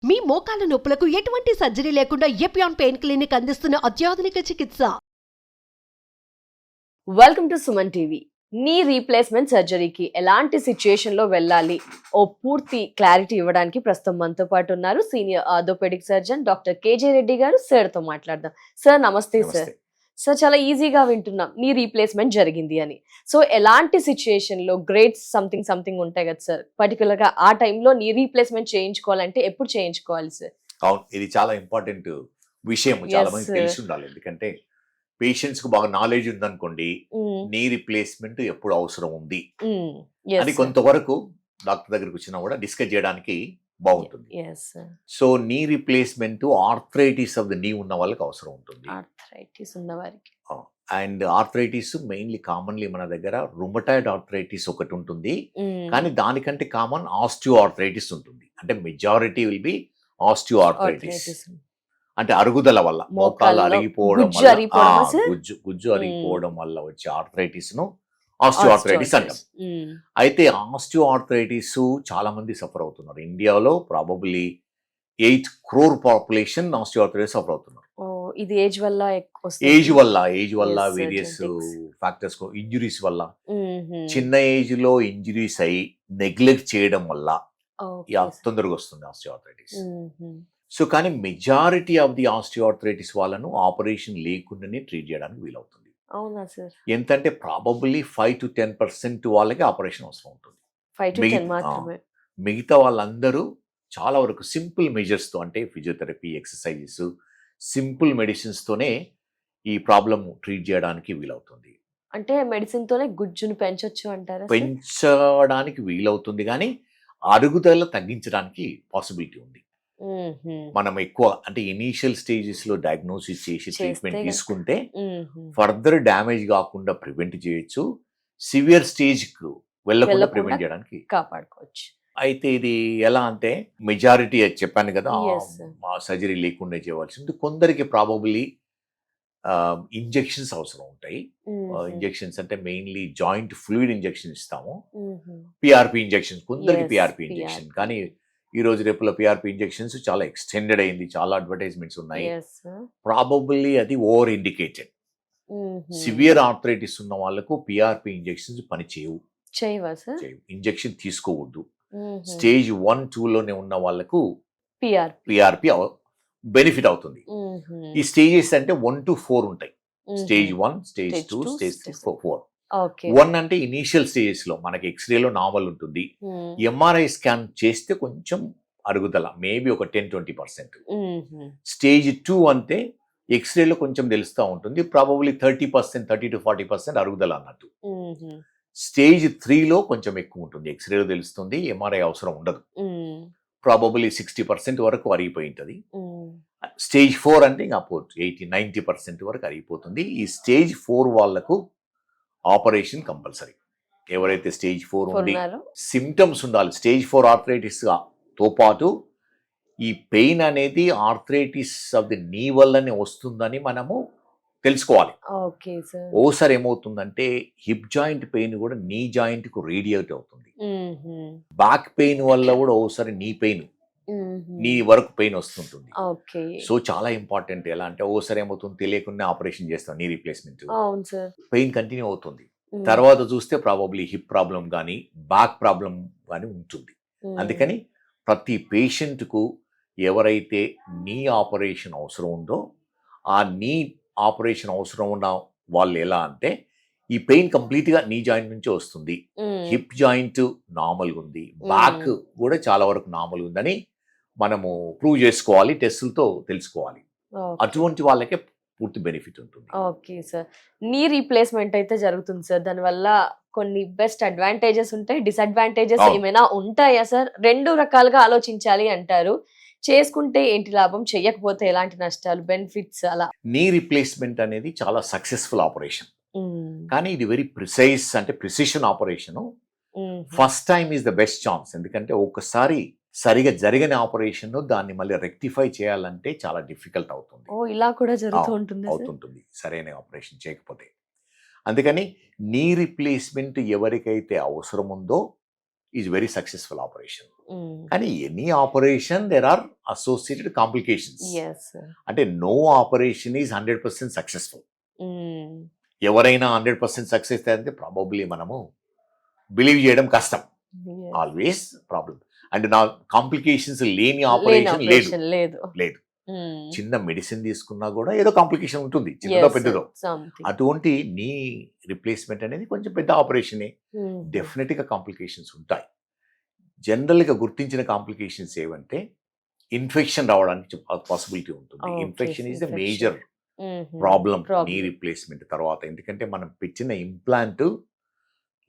మీ మోకాల నొప్పులకు ఎటువంటి సర్జరీ లేకుండా ఎపియాన్ పెయిన్ క్లినిక్ అందిస్తున్న అత్యాధునిక చికిత్స. Welcome to Suman TV. Knee replacement సర్జరీకి ఎలాంటి సిచ్యుయేషన్ లో వెళ్ళాలి ఓ పూర్తి క్లారిటీ ఇవ్వడానికి ప్రస్తుతం మనతో పాటు ఉన్నారు senior orthopaedic surgeon doctor KJ Reddy గారు. సార్ తో మాట్లాడదాం. సార్ నమస్తే. సార్ చాలా ఈజీగా వింటున్నాం నీ రీప్లేస్మెంట్ జరిగింది అని. సో ఎలాంటి సిచ్యుయేషన్ లో గ్రేడ్స్ సంథింగ్ ఉంటాయి కదా సార్, పర్టికులర్ గా ఆ టైంలో నీ రీప్లేస్మెంట్ చేయించుకోవాలంటే ఎప్పుడు చేయించుకోవాలి సార్? అవును, ఇది చాలా ఇంపార్టెంట్ విషయం, చాలా మంది తెలిసి ఉండాలి. ఎందుకంటే పేషెంట్స్ కు బాగా నాలెడ్జ్ ఉందనుకోండి, నీ రీప్లేస్మెంట్ ఎప్పుడు అవసరం ఉంది అని కొంతవరకు డాక్టర్ దగ్గరకు వచ్చినా కూడా డిస్కస్ చేయడానికి బాగుంటుంది. So knee replacement arthritis of the నీ ఉన్న వాళ్ళకి అవసరం ఉంటుంది. అండ్ ఆర్థరైటిస్ మెయిన్లీ కామన్లీ మన దగ్గర రుమటాయిడ్ ఆర్థరైటిస్ ఒకటి ఉంటుంది, కానీ దానికంటే కామన్ ఆస్టియో ఆర్థరైటిస్ ఉంటుంది. అంటే majority will be osteo arthritis, అంటే అరుగుదల వల్ల మోకాలు అరిగిపోవడం వల్ల గుజ్జు అరిగిపోవడం వల్ల వచ్చే ఆర్థరైటిస్ ను ఆస్టియోఆర్థరైటిస్ అంటాం. అయితే ఆస్టియోఆర్థరైటిస్ చాలా మంది సఫర్ అవుతున్నారు. ఇండియాలో probably 8 crore population osteoarthritis suffer అవుతున్నారు. ఇది ఏజ్ వల్ల వేరియస్ ఫ్యాక్టర్స్, ఇంజురీస్ వల్ల, చిన్న ఏజ్ లో ఇంజురీస్ అయి నెగ్లెక్ట్ చేయడం వల్ల తొందరగా వస్తుంది ఆస్టియోఆర్థరైటిస్. సో కానీ మెజారిటీ ఆఫ్ ది ఆస్టియోఆర్థరైటిస్ వాళ్ళను ఆపరేషన్ లేకుండానే ట్రీట్ చేయడానికి వీలవుతుంది. అవునా సార్? ఎంతంటే ప్రాబబ్లీ 5 to 10% వాళ్ళకి ఆపరేషన్ అవసరం ఉంటుంది. మిగతా వాళ్ళందరూ చాలా వరకు సింపుల్ మెజర్స్ తో, అంటే ఫిజియోథెరపీ, ఎక్సర్సైజెస్, సింపుల్ మెడిసిన్స్ తోనే ఈ ప్రాబ్లం ట్రీట్ చేయడానికి వీలవుతుంది. అంటే మెడిసిన్ తోనే గుజ్జును పెంచొచ్చు అంటారా? పెంచడానికి వీలవుతుంది, కానీ అరుగుదల తగ్గించడానికి పాసిబిలిటీ ఉంది. మనం ఎక్కువ అంటే ఇనీషియల్ స్టేజెస్ లో డయాగ్నోసిస్ చేసి ట్రీట్మెంట్ తీసుకుంటే ఫర్దర్ డ్యామేజ్ కాకుండా ప్రివెంట్ చేయొచ్చు, సివియర్ స్టేజ్ కు వెళ్ళకుండా ప్రివెంట్ చేయడానికి కాపాడుకోవచ్చు. అయితే ఇది ఎలా అంటే మెజారిటీ చెప్పాను కదా, సర్జరీ లేకుండా చేయవలసింది. కొందరికి ప్రాబబ్లీ ఇంజెక్షన్స్ అవసరం ఉంటాయి. ఇంజెక్షన్స్ అంటే మెయిన్లీ జాయింట్ ఫ్లూయిడ్ ఇంజెక్షన్ ఇస్తాము, పిఆర్పి ఇంజెక్షన్, కొందరికి పిఆర్పి ఇంజెక్షన్. కానీ ఈ రోజు రేపులో పిఆర్పి ఇంజెక్షన్స్ చాలా ఎక్స్టెండెడ్ అయింది, చాలా అడ్వర్టైజ్మెంట్స్ ఉన్నాయి. ప్రాబబ్లీ అది ఓవర్ ఇండికేటెడ్. సివియర్ ఆర్థరైటిస్ ఉన్న వాళ్ళకు పిఆర్పి ఇంజెక్షన్స్ పని చేయవు, ఇంజెక్షన్ తీసుకోవద్దు. స్టేజ్ 1, 2 లోనే ఉన్న వాళ్ళకు పిఆర్పి బెనిఫిట్ అవుతుంది. ఈ స్టేజెస్ అంటే 1 to 4 ఉంటాయి. Stage 1, stage 2, stage 3, 4. 1 అంటే ఇనీషియల్ స్టేజెస్ లో మనకి ఎక్స్రేలో నార్మల్ ఉంటుంది, ఎంఆర్ఐ స్కాన్ చేస్తే కొంచెం అరుగుదల మేబీ ఒక 10-20%. స్టేజ్ 2 అంటే ఎక్స్రేలో కొంచెం తెలుస్తూ ఉంటుంది, ప్రాబబ్లీ 30%, 30 to 40% అరుగుదల అన్నట్టు. స్టేజ్ 3లో కొంచెం ఎక్కువ ఉంటుంది, ఎక్స్రేలో తెలుస్తుంది, ఎంఆర్ఐ అవసరం ఉండదు, ప్రాబబ్లీ 60% వరకు అరిగిపోయి ఉంటుంది. స్టేజ్ 4 అంటే ఇంకా 80-90% వరకు అరిగిపోతుంది. ఈ స్టేజ్ 4 వాళ్లకు ఆపరేషన్ కంపల్సరీ. ఎవరైతే స్టేజ్ 4 ఉండి సిమ్టమ్స్ ఉండాలి. స్టేజ్ 4 ఆర్థరైటిస్ తో పాటు ఈ పెయిన్ అనేది ఆర్థరైటిస్ ఆఫ్ ది నీ వల్లనే వస్తుందని మనము తెలుసుకోవాలి. ఓసారి ఏమవుతుందంటే హిప్ జాయింట్ పెయిన్ కూడా నీ జాయింట్ కు రేడియేట్ అవుతుంది. బ్యాక్ పెయిన్ వల్ల కూడా ఓసారి నీ పెయిన్, నీ వరకు పెయిన్ వస్తుంటుంది. సో చాలా ఇంపార్టెంట్. ఎలా అంటే ఓసారి ఏమవుతుంది తెలియకుండా ఆపరేషన్ చేస్తాం, నీ రీప్లేస్మెంట్, పెయిన్ కంటిన్యూ అవుతుంది. తర్వాత చూస్తే ప్రాబబ్లీ హిప్ ప్రాబ్లం కానీ బ్యాక్ ప్రాబ్లం కానీ ఉంటుంది. అందుకని ప్రతి పేషెంట్ కు ఎవరైతే నీ ఆపరేషన్ అవసరం ఉందో ఆ నీ ఆపరేషన్ అవసరం ఉన్న వాళ్ళు ఎలా అంటే ఈ పెయిన్ కంప్లీట్ గా నీ జాయింట్ నుంచి వస్తుంది, హిప్ జాయింట్ నార్మల్గా ఉంది, బ్యాక్ కూడా చాలా వరకు నార్మల్గా ఉందని మనము ప్రూవ్ చేసుకోవాలి, టెస్టులతో తెలుసుకోవాలి. అటువంటి వాళ్ళకే పూర్తి బెనిఫిట్ ఉంటుంది. ఓకే సార్, నీ రీప్లేస్మెంట్ అయితే జరుగుతుంది సార్, దానివల్ల కొన్ని బెస్ట్ అడ్వాంటేజెస్ ఉంటాయి, డిసడ్వాంటేజెస్ ఏమైనా ఉంటాయా సార్? 2 రకాలుగా ఆలోచించాలి అంటారు. చేసుకుంటే ఏంటి లాభం, చెయ్యకపోతే ఎలాంటి నష్టాలు, బెనిఫిట్స్ అలా? నీ రీప్లేస్మెంట్ అనేది చాలా సక్సెస్ఫుల్ ఆపరేషన్, కానీ ఇది వెరీ ప్రిసైజ్, అంటే precision operation. First time is the best chance. ఎందుకంటే ఒకసారి సరిగా జరిగిన ఆపరేషన్ దాన్ని మళ్ళీ రెక్టిఫై చేయాలంటే చాలా డిఫికల్ట్ అవుతుంది. ఇలా కూడా అవుతుంటుంది సరైన ఆపరేషన్ చేయకపోతే. అందుకని నీ రీప్లేస్మెంట్ ఎవరికైతే అవసరం ఉందో ఈజ్ వెరీ సక్సెస్ఫుల్ ఆపరేషన్. కానీ any operation there are associated complications. Yes sir. అంటే నో ఆపరేషన్ ఈజ్ 100% సక్సెస్ఫుల్. ఎవరైనా 100% సక్సెస్ అయితే ప్రాబబ్లీ మనము బిలీవ్ చేయడం కష్టం. Always problem. అండ్ నా కాంప్లికేషన్స్ లేని ఆపరేషన్ లేదు. చిన్న మెడిసిన్ తీసుకున్నా కూడా ఏదో కాంప్లికేషన్ ఉంటుంది, చిన్నదో పెద్దదో. అటువంటి నీ రిప్లేస్మెంట్ అనేది కొంచెం పెద్ద ఆపరేషనే, డెఫినెట్ గా కాంప్లికేషన్స్ ఉంటాయి. జనరల్ గా గుర్తించిన కాంప్లికేషన్స్ ఏవంటే ఇన్ఫెక్షన్ రావడానికి పాసిబిలిటీ ఉంటుంది. Infection is the major problem knee replacement తర్వాత. ఎందుకంటే మనం పెట్టిన ఇంప్లాంట్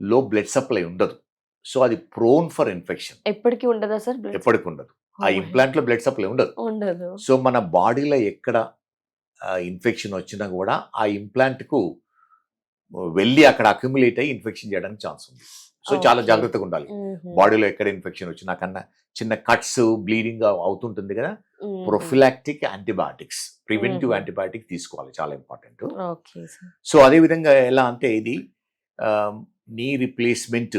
లో బ్లడ్ సప్లై ఉండదు, సో అది ప్రోన్ ఫర్ ఇన్ఫెక్షన్. ఎప్పటికీ ఉండదా సార్? ఎప్పటికి ఉండదు. ఆ ఇంప్లాంట్ లో బ్లడ్ సప్లై ఉండదు. సో మన బాడీలో ఎక్కడ ఇన్ఫెక్షన్ వచ్చినా కూడా ఆ ఇంప్లాంట్ కు వెళ్ళి అక్కడ అక్యుములేట్ అయ్యి ఇన్ఫెక్షన్ చేయడానికి ఛాన్స్ ఉంది. సో చాలా జాగ్రత్తగా ఉండాలి. బాడీలో ఎక్కడ ఇన్ఫెక్షన్ వచ్చినా కన్నా చిన్న కట్స్ బ్లీడింగ్ అవుతుంటుంది కదా, ప్రొఫిలాక్టిక్ యాంటీబయాటిక్స్, ప్రివెంటివ్ యాంటీబయాటిక్ తీసుకోవాలి, చాలా ఇంపార్టెంట్. సో అదే విధంగా ఎలా అంటే ఇది నీ రిప్లేస్మెంట్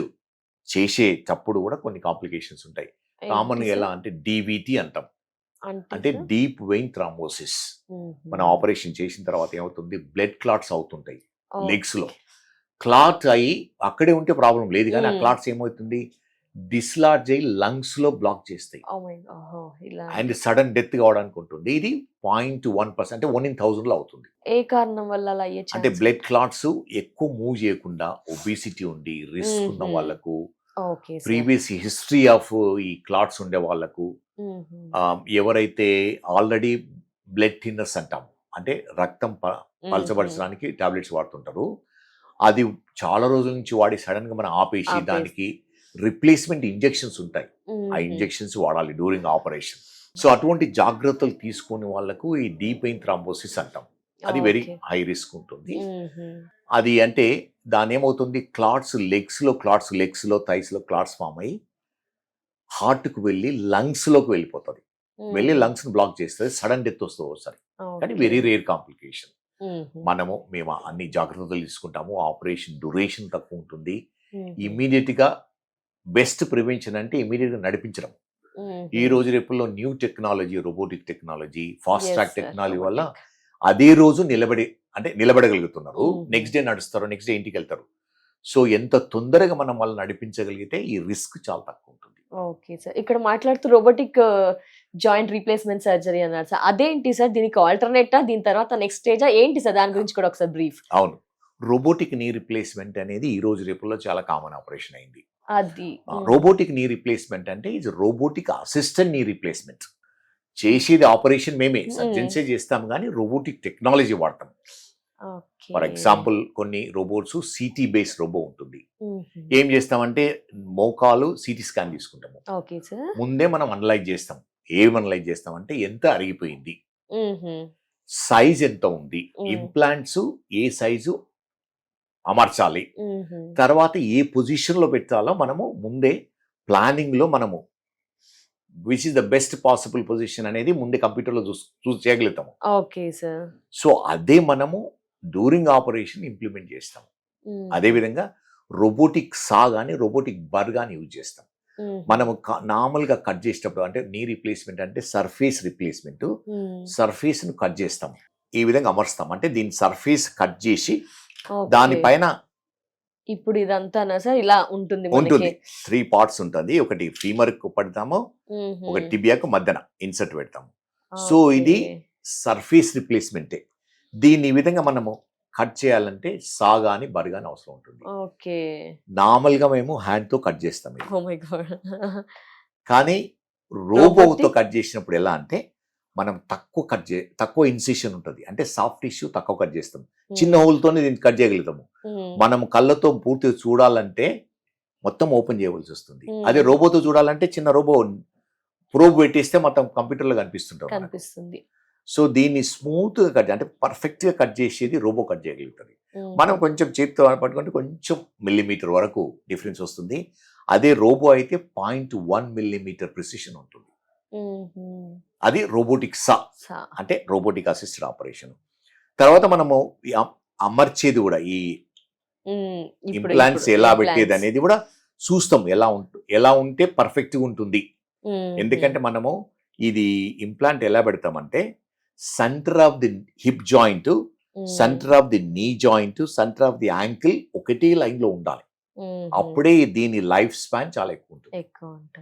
చేసేటప్పుడు కూడా కొన్ని కాంప్లికేషన్స్ ఉంటాయి. కామన్ గా ఎలా అంటే DVT అంటాం, అంటే డీప్ వెయిన్ థ్రాంబోసిస్. మనం ఆపరేషన్ చేసిన తర్వాత ఏమవుతుంది, బ్లడ్ క్లాట్స్ అవుతుంటాయి లెగ్స్ లో. క్లాట్ అయ్యి అక్కడే ఉంటే ప్రాబ్లం లేదు, కానీ ఆ క్లాట్స్ ఏమవుతుంది, డిస్లార్జ్ అయ్యి లంగ్స్ లో బ్లాక్ చేస్తాయి అండ్ సడన్ డెత్ కావడానికి ఉంటుంది. ఇది 0.1%, అంటే 1 in 1000 లో అవుతుంది. ఏ కారణం వల్ల అలా అయ్యే అంటే బ్లడ్ క్లాట్స్ ఎక్కువ మూవ్ చేయకుండా, ఒబిసిటీ ఉండి రిస్క్ ఉన్న వాళ్ళకు, ప్రీవియస్ హిస్టరీ ఆఫ్ ఈ క్లాట్స్ ఉండే వాళ్ళకు, ఎవరైతే ఆల్రెడీ బ్లడ్ థిన్నర్స్ అంటాం, అంటే రక్తం పలచబరచడానికి టాబ్లెట్స్ వాడుతుంటారు, అది చాలా రోజుల నుంచి వాడి సడన్ గా మనం ఆపేసి దానికి రిప్లేస్మెంట్ ఇంజెక్షన్స్ ఉంటాయి, ఆ ఇంజెక్షన్స్ వాడాలి డ్యూరింగ్ ఆపరేషన్. సో అటువంటి జాగ్రత్తలు తీసుకునే వాళ్ళకు ఈ డీప్ వెయిన్ థ్రాంబోసిస్ అంటాం, అది వెరీ హై రిస్క్ ఉంటుంది. అది అంటే దాని ఏమవుతుంది, లెగ్స్ లో థైస్ లో క్లాట్స్ ఫామ్ అయ్యి హార్ట్ కు వెళ్ళి లంగ్స్ లోకి వెళ్ళిపోతుంది, వెళ్ళి లంగ్స్ ని బ్లాక్ చేస్తుంది, సడన్ డెత్ వస్తుంది ఒకసారి. కానీ వెరీ రేర్ కాంప్లికేషన్. మేము అన్ని జాగ్రత్తలు తీసుకుంటాము, ఆపరేషన్ డ్యూరేషన్ తక్కువ ఉంటుంది. ఇమీడియట్ గా బెస్ట్ ప్రివెన్షన్ అంటే ఇమీడియట్ గా నడిపించడం. ఈ రోజు రేపుల్లో new technology, robotic technology, fast track technology వల్ల అదే రోజు నిలబడగలుగుతున్నారు, నెక్స్ట్ డే నడుస్తారు, నెక్స్ట్ డే ఇంటికి వెళ్తారు. సో ఎంత తొందరగా మనం వాళ్ళని నడిపించగలిగితే ఈ రిస్క్ చాలా తక్కువ ఉంటుంది. ఓకే సార్, ఇక్కడ మాట్లాడుతూ రోబోటిక్ జాయింట్ రీప్లేస్మెంట్ సర్జరీ అన్నారు సార్, అదేంటి సార్? దీనికి ఆల్టర్నేటా, దీని తర్వాత నెక్స్ట్ స్టేజా ఏంటి సార్? దాని గురించి కూడా ఒకసారి బ్రీఫ్. అవును, రోబోటిక్ నీ రిప్లేస్మెంట్ అనేది ఈ రోజు రేపుల్లో చాలా కామన్ ఆపరేషన్ అయింది. అది రోబోటిక్ నీ రిప్లేస్మెంట్ అంటే ఇది రోబోటిక్ అసిస్టెంట్ నీ రిప్లేస్మెంట్. చేసేది ఆపరేషన్ మేమే సర్జన్సే చేస్తాం, కానీ రోబోటిక్ టెక్నాలజీ వాడతాం. ఫర్ ఎగ్జాంపుల్ కొన్ని రోబోట్స్ సిటీ బేస్ రోబో ఉంటుంది. ఏం చేస్తామంటే మోకాలు సిటీ స్కాన్ తీసుకుంటాము, ముందే మనం అనలైజ్ చేస్తాం. ఏం అనలైజ్ చేస్తామంటే ఎంత అరిగిపోయింది, సైజ్ ఎంత ఉంది, ఇంప్లాంట్స్ ఏ సైజు అమర్చాలి, తర్వాత ఏ పొజిషన్ లో పెట్టాలో మనము ముందే ప్లానింగ్ లో మనము which is the best possible position అనేది ముందే కంప్యూటర్ లో చూసి చేయగలుగుతాము. Okay sir. సో అదే మనము డ్యూరింగ్ ఆపరేషన్ ఇంప్లిమెంట్ చేస్తాం. అదే విధంగా రోబోటిక్ సా గానీ రోబోటిక్ బర్ గానీ యూజ్ చేస్తాం. మనము నార్మల్ గా కట్ చేసేటప్పుడు, అంటే నీ రిప్లేస్మెంట్ అంటే సర్ఫేస్ రిప్లేస్మెంట్, సర్ఫేస్ ను కట్ చేస్తాం, ఈ విధంగా అమర్స్తాం. అంటే దీని సర్ఫేస్ కట్ చేసి దానిపైన ఇప్పుడు ఇదంతా సార్ ఇలా ఉంటుంది. 3 parts ఉంటుంది. ఒకటి ఫీమర్ కు పెడతాము, ఒక టిబియాకు మధ్యన ఇన్సర్ట్ పెడతాము. సో ఇది సర్ఫేస్ రిప్లేస్మెంటే. దీన్ని ఈ విధంగా మనము కట్ చేయాలంటే సాగాని బర్గాని అవసరం ఉంటుంది. నార్మల్ గా మేము హ్యాండ్ తో కట్ చేస్తాం, కానీ రోబోతో కట్ చేసినప్పుడు ఎలా అంటే మనం తక్కువ ఇన్సిషన్ ఉంటుంది, అంటే సాఫ్ట్ టిష్యూ తక్కువ కట్ చేస్తాం, చిన్న హోల్తోనే దీన్ని కట్ చేయగలుగుతాము. మనం కళ్ళతో పూర్తిగా చూడాలంటే మొత్తం ఓపెన్ చేయవలసి వస్తుంది. అదే రోబోతో చూడాలంటే చిన్న రోబో ప్రోబ్ పెట్టేస్తే మొత్తం కంప్యూటర్ లో కనిపిస్తుంది. సో దీన్ని స్మూత్ గా కట్, అంటే పర్ఫెక్ట్ గా కట్ చేసేది రోబో కట్ చేయగలుగుతుంది. మనం కొంచెం చేతితో పట్టుకుంటే కొంచెం మిల్లీమీటర్ వరకు డిఫరెన్స్ వస్తుంది. అదే రోబో అయితే 0.1 millimeter ప్రిసిషన్ ఉంటుంది. అది రోబోటిక్ సా, అంటే రోబోటిక్ అసిస్టెడ్ ఆపరేషన్. తర్వాత మనము అమర్చేది కూడా, ఈ ఇంప్లాంట్స్ ఎలా పెట్టేది అనేది కూడా చూస్తాం ఎలా ఉంటే పర్ఫెక్ట్గా ఉంటుంది. ఎందుకంటే మనము ఇది ఇంప్లాంట్ ఎలా పెడతామంటే centre of the hip joint, centre of the knee joint, centre of the ankle ఒకటే లైన్ లో ఉండాలి. అప్పుడే దీని లైఫ్ స్పాన్ చాలా ఎక్కువ ఉంటుంది.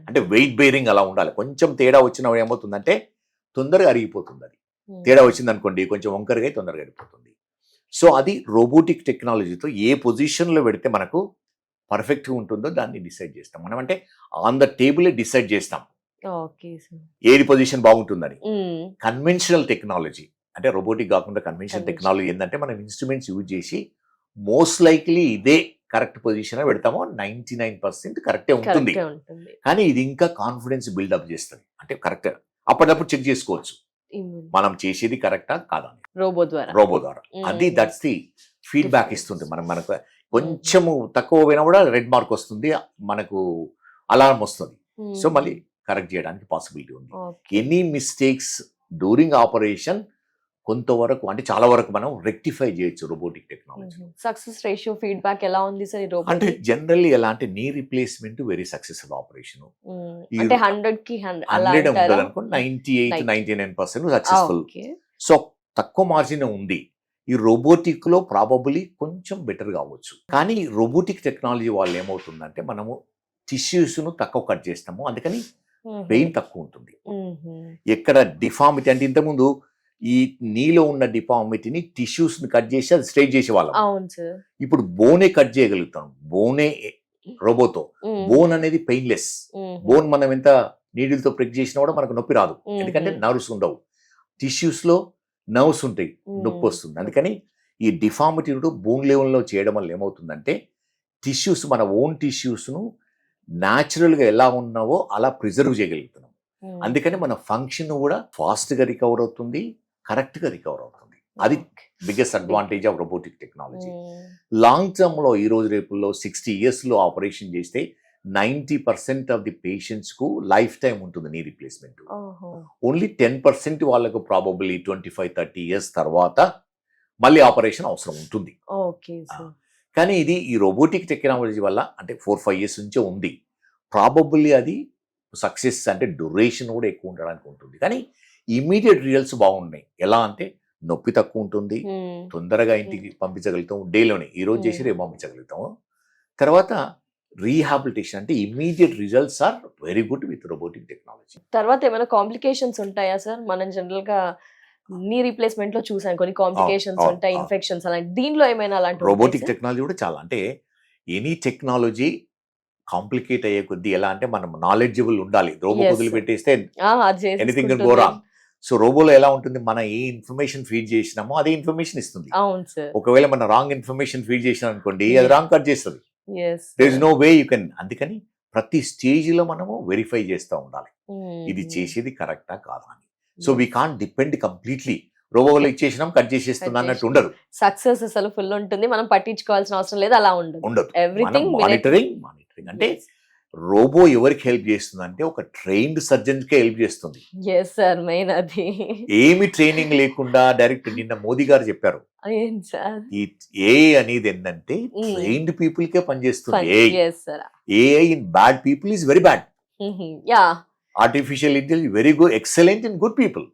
అంటే వెయిట్ బేరింగ్ అలా ఉండాలి. కొంచెం తేడా వచ్చిన ఏమవుతుందంటే తొందరగా అరిగిపోతుంది. అది తేడా వచ్చింది అనుకోండి కొంచెం వంకరగా తొందరగా అరిగిపోతుంది. సో అది రోబోటిక్ టెక్నాలజీతో ఏ పొజిషన్లో పెడితే మనకు పర్ఫెక్ట్గా ఉంటుందో దాన్ని డిసైడ్ చేస్తాం మనం. అంటే ఆన్ ద టేబుల్ డిసైడ్ చేస్తాం ఏది పొజిషన్ బాగుంటుందని. కన్వెన్షనల్ టెక్నాలజీ అంటే రోబోటిక్ కాకుండా కన్వెన్షనల్ టెక్నాలజీ ఏంటంటే మనం ఇన్స్ట్రుమెంట్స్ యూజ్ చేసి మోస్ట్ లైక్లీ ఇదే కరెక్ట్ పొజిషన్ పెడతామో 99% కరెక్టే ఉంటుంది. కానీ ఇది ఇంకా కాన్ఫిడెన్స్ బిల్డప్ చేస్తుంది. అంటే కరెక్ట్ అప్పటికప్పుడు చెక్ చేసుకోవచ్చు మనం చేసేది కరెక్టా కాదా రోబో ద్వారా. అది దట్స్ ది ఫీడ్బ్యాక్ ఇస్తుంది. మనకు కొంచెము తక్కువ పోయినా కూడా రెడ్ మార్క్ వస్తుంది, మనకు అలారం వస్తుంది. సో మళ్ళీ కరెక్ట్ చేయడానికి పాసిబిలిటీ ఉంది. ఎనీ మిస్టేక్స్ డ్యూరింగ్ ఆపరేషన్ కొంతవరకు అంటే చాలా వరకు మనం రెక్టిఫై చేయొచ్చు robotic technology. Success ratio feedback ఎలా ఉంది సార్? అంటే జనరల్లీ ఎలా అంటే knee replacement very successful operation. అంటే 100కి 100 ఉంటుంది అనుకోండి, 98-99% సక్సెస్ఫుల్. సో తక్కువ మార్జిన్ ఉంది. ఈ రోబోటిక్ లో ప్రాబబ్లీ కొంచెం బెటర్ కావచ్చు. కానీ రోబోటిక్ టెక్నాలజీ వాళ్ళు ఏమవుతుందంటే మనము టిష్యూస్ ను తక్కువ కట్ చేస్తాము, అందుకని పెయిన్ తక్కువ ఉంటుంది. ఎక్కడ డిఫార్మిటీ అంటే ఇంతకుముందు ఈ నీలో ఉన్న డిఫార్మిటీని టిష్యూస్ ని కట్ చేసి అది స్ట్రైట్ చేసేవాళ్ళం. ఇప్పుడు బోనే కట్ చేయగలుగుతాం. బోనే రోబోతో బోన్ అనేది పెయిన్లెస్. బోన్ మనం ఎంత నీడిల్తో ప్రెక్ చేసినా కూడా మనకు నొప్పి రాదు, ఎందుకంటే నర్వ్స్ ఉండవు. టిష్యూస్ లో నర్వ్స్ ఉంటాయి, నొప్పి వస్తుంది. అందుకని ఈ డిఫార్మిటీ బోన్ లెవెల్లో చేయడం వల్ల ఏమవుతుందంటే టిష్యూస్ మన ఓన్ టిష్యూస్ ను న్యాచురల్ గా ఎలా ఉన్నావో అలా ప్రిజర్వ్ చేయగలుగుతున్నాం. అందుకని మన ఫంక్షన్ కూడా ఫాస్ట్ గా రికవర్ అవుతుంది, కరెక్ట్ గా రికవర్ అవుతుంది. అది biggest advantage of robotic technology. Long term లో ఈ రోజు రేపుల్లో 60 years లో ఆపరేషన్ చేస్తే 90% ఆఫ్ ది పేషెంట్స్ కు లైఫ్ టైం ఉంటుంది నీ రీప్లేస్మెంట్. ఓన్లీ 10% వాళ్ళకు ప్రాబబ్లీ 25-30 years తర్వాత మళ్ళీ ఆపరేషన్ అవసరం ఉంటుంది. కానీ ఇది ఈ రోబోటిక్ టెక్నాలజీ వల్ల అంటే 4-5 years నుంచే ఉంది. ప్రాబబ్లీ అది సక్సెస్ అంటే డ్యూరేషన్ కూడా ఎక్కువ ఉండడానికి ఉంటుంది. కానీ ఇమీడియట్ రిజల్ట్స్ బాగున్నాయి. ఎలా అంటే నొప్పి తక్కువ ఉంటుంది, తొందరగా ఇంటికి పంపించగలుగుతాం, డేలోనే ఈ రోజు చేసి రేపు పంపించగలుగుతాము. తర్వాత రీహాబిలిటేషన్ అంటే immediate results are very good with robotic technology. తర్వాత ఏమైనా కాంప్లికేషన్స్ ఉంటాయా సార్? మనం జనరల్ గా నీ రీప్లేస్మెంట్ లో చూసాను కొన్ని కాంప్లికేషన్స్ ఉంటాయి, ఇన్ఫెక్షన్స్ అలాంటి. దీనిలో ఏమైనా అలాంటి రోబోటిక్ టెక్నాలజీ కూడా చాలా అంటే ఎనీ టెక్నాలజీ కాంప్లికేట్ అయ్యే కొద్దీ ఎలా అంటే మనం నాలెడ్జబుల్ ఉండాలి. రోబో వదిలి పెట్టేస్తే anything can go wrong. So రోబోలో ఎలా ఉంటుంది, మన ఏ ఇన్ఫర్మేషన్ ఫీడ్ చేసినామో అదే ఇన్ఫర్మేషన్ ఇస్తుంది. ఒకవేళ మన రాంగ్ ఇన్ఫర్మేషన్ ఫీడ్ చేసినాం అనుకోండి, అది రాంగ్ కట్ చేస్తుంది. There is no way you can. అందుకని ప్రతి స్టేజ్ లో మనము వెరిఫై చేస్తూ ఉండాలి ఇది చేసేది కరెక్టా కాదా అని. So we can't depend completely రోబోలో ఇచ్చేసినాం కట్ చేసేస్తుంది అన్నట్టు ఉండదు. సక్సెస్ అసలు ఫుల్ ఉంటుంది, మనం పట్టించుకోవాల్సిన అవసరం లేదు, అలా ఉండదు. Everything monitoring. అంటే రోబో ఎవరికి హెల్ప్ చేస్తుంది అంటే ఒక ట్రైన్డ్ సర్జన్ కే హెల్ప్ చేస్తుంది. ఏమి ట్రైనింగ్ లేకుండా డైరెక్ట్ నిన్న మోదీ గారు చెప్పారు ఈ ఏఐ అనేది ఏంటంటే ట్రైన్డ్ పీపుల్ కే పనిచేస్తుంది. AI in bad people is very bad. Artificial intelligence very good, excellent in good people.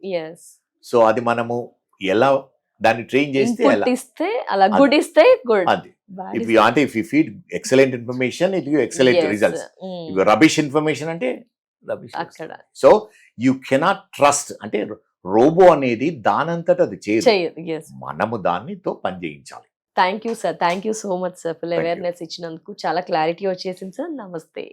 So అది మనము ఎలా దాన్ని ట్రైన్ చేస్తే అలా గుడ్ ఇస్తే గుడ్. అది if you feed excellent information, it will give excellent results. If you rubbish information అంటే rubbish. So you cannot trust. అంటే రోబో అనేది దానంతట అది చేయదు, మనము దానితో పని చేయించాలి. Thank you sir, thank you so much sir. Full awareness ఇచ్చినందుకు చాలా క్లారిటీ వచ్చేసింది సార్. నమస్తే.